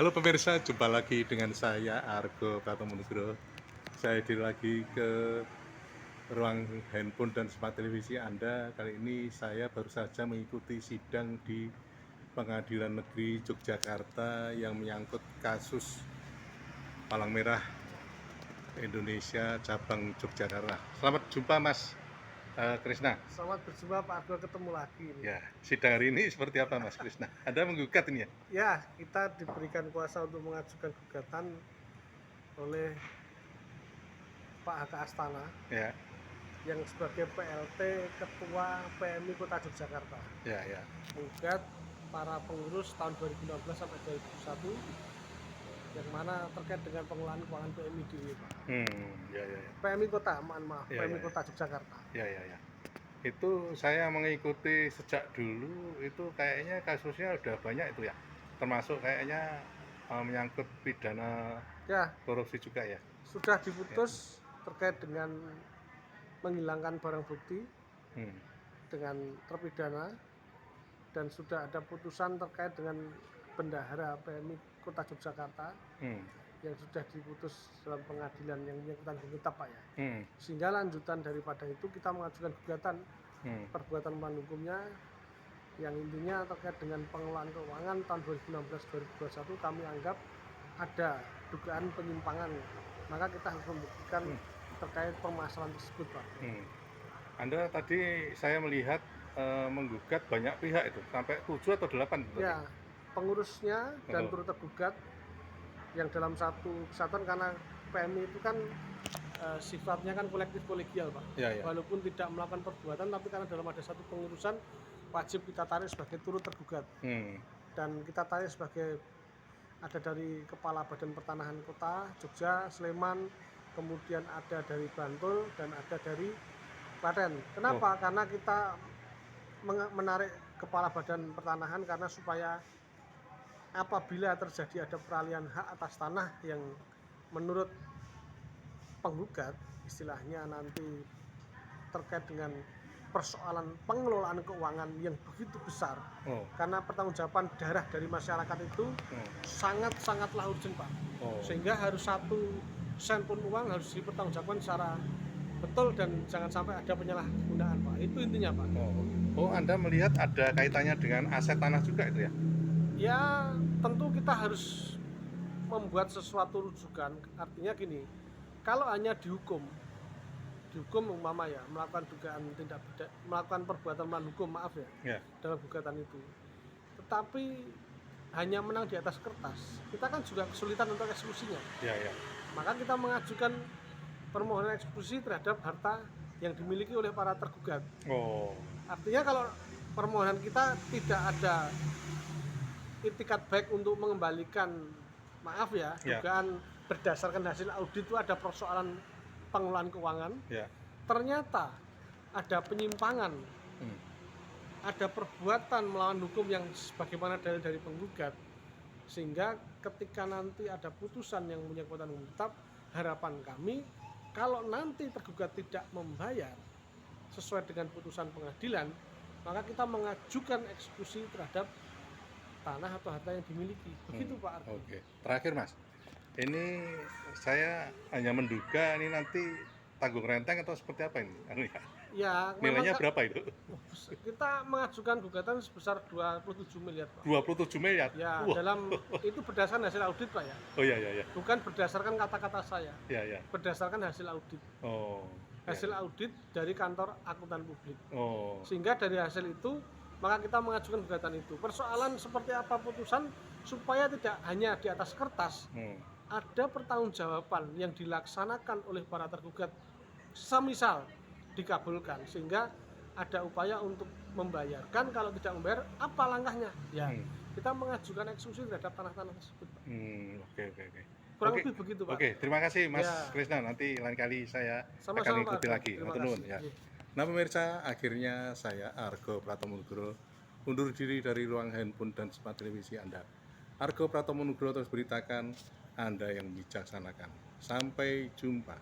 Halo pemirsa, jumpa lagi dengan saya Argo Pratomonugro. Saya lagi ke ruang handphone dan smart televisi Anda. Kali ini saya baru saja mengikuti sidang di Pengadilan Negeri Yogyakarta yang menyangkut kasus Palang Merah Indonesia cabang Yogyakarta. Selamat jumpa Mas Krisna. Selamat berjumpa Pak Argo, ketemu lagi nih. Ya, sidang hari ini seperti apa Mas Krisna? Anda menggugat ini ya? Ya, kita diberikan kuasa untuk mengajukan gugatan oleh Pak Haka Astana Ya, yang sebagai PLT Ketua PMI Kota Yogyakarta. ya, ya. Menggugat para pengurus tahun 2016 sampai 2021 yang mana terkait dengan pengelolaan keuangan PMI di Pak. Ya, ya, ya. PMI Kota, maaf, Ya, PMI ya, ya. Kota Yogyakarta. Ya, ya, ya. Itu saya mengikuti sejak dulu, itu kayaknya kasusnya udah banyak itu ya, termasuk kayaknya menyangkut pidana Ya, korupsi juga ya. sudah diputus terkait dengan menghilangkan barang bukti Hmm. dengan terpidana, dan sudah ada putusan terkait dengan bendahara PMI Kota Yogyakarta Hmm. yang sudah diputus dalam pengadilan yang menyangkut tetap Pak ya. Hmm. Sehingga lanjutan daripada itu kita mengajukan gugatan perbuatan melawan hukumnya yang intinya terkait dengan pengelolaan keuangan tahun 2016-2021 kami anggap ada dugaan penyimpangan, maka kita harus membuktikan terkait permasalahan tersebut Pak. Anda tadi saya melihat menggugat banyak pihak itu, sampai 7 atau 8 Ya, pengurusnya dan turut tergugat yang dalam satu kesatuan, karena PMI itu kan sifatnya kan kolektif kolegial Pak. Ya, ya. Walaupun tidak melakukan perbuatan, tapi karena dalam ada satu pengurusan wajib kita tarik sebagai turut tergugat. Dan kita tarik sebagai ada dari Kepala Badan Pertanahan Kota Jogja, Sleman, kemudian ada dari Bantul, dan ada dari Klaten. Kenapa? Karena kita menarik Kepala Badan Pertanahan karena supaya apabila terjadi ada peralihan hak atas tanah yang menurut penggugat istilahnya nanti terkait dengan persoalan pengelolaan keuangan yang begitu besar, karena pertanggungjawaban darah dari masyarakat itu sangatlah urgent Pak. Sehingga harus 1 sen pun uang harus dipertanggungjawabkan secara betul dan jangan sampai ada penyalahgunaan Pak. Itu intinya Pak. Anda melihat ada kaitannya dengan aset tanah juga itu ya? Ya, tentu kita harus membuat sesuatu rujukan. Artinya gini, kalau hanya dihukum umpama ya melakukan dugaan melakukan perbuatan melawan hukum, maaf ya, dalam gugatan itu, tetapi hanya menang di atas kertas, kita kan juga kesulitan untuk eksekusinya. Maka kita mengajukan permohonan eksekusi terhadap harta yang dimiliki oleh para tergugat. Artinya kalau permohonan kita tidak ada itikat baik untuk mengembalikan, maaf ya, dugaan berdasarkan hasil audit itu ada persoalan pengelolaan keuangan, ternyata ada penyimpangan, ada perbuatan melawan hukum yang sebagaimana dalil dari penggugat, sehingga ketika nanti ada putusan yang punya kekuatan hukum tetap, harapan kami kalau nanti tergugat tidak membayar sesuai dengan putusan pengadilan, maka kita mengajukan eksekusi terhadap tanah atau harta yang dimiliki. Begitu Pak Argo. Terakhir Mas, ini saya hanya menduga ini nanti tanggung renteng atau seperti apa ini? Ya, nilainya berapa itu? Kita mengajukan gugatan sebesar 27 miliar Pak. 27 miliar? Ya, dalam itu berdasarkan hasil audit Pak ya. Iya. Bukan berdasarkan kata-kata saya. Iya. Berdasarkan hasil audit. Hasil audit dari kantor akuntan publik. Sehingga dari hasil itu maka kita mengajukan gugatan itu. Persoalan seperti apa putusan supaya tidak hanya di atas kertas, ada pertanggungjawaban yang dilaksanakan oleh para tergugat semisal dikabulkan, sehingga ada upaya untuk membayarkan. Kalau tidak membayar, apa langkahnya? Ya, kita mengajukan eksekusi terhadap tanah-tanah tersebut. Oke. Kurang lebih begitu Pak. Terima kasih Mas Krisna. Nanti lain kali saya akan ikuti lagi. Nah pemirsa, akhirnya saya Argo Pratomonugro undur diri dari ruang handphone dan smart televisi Anda. Argo Pratomonugro terus beritakan, Anda yang bijaksanakan. Sampai jumpa.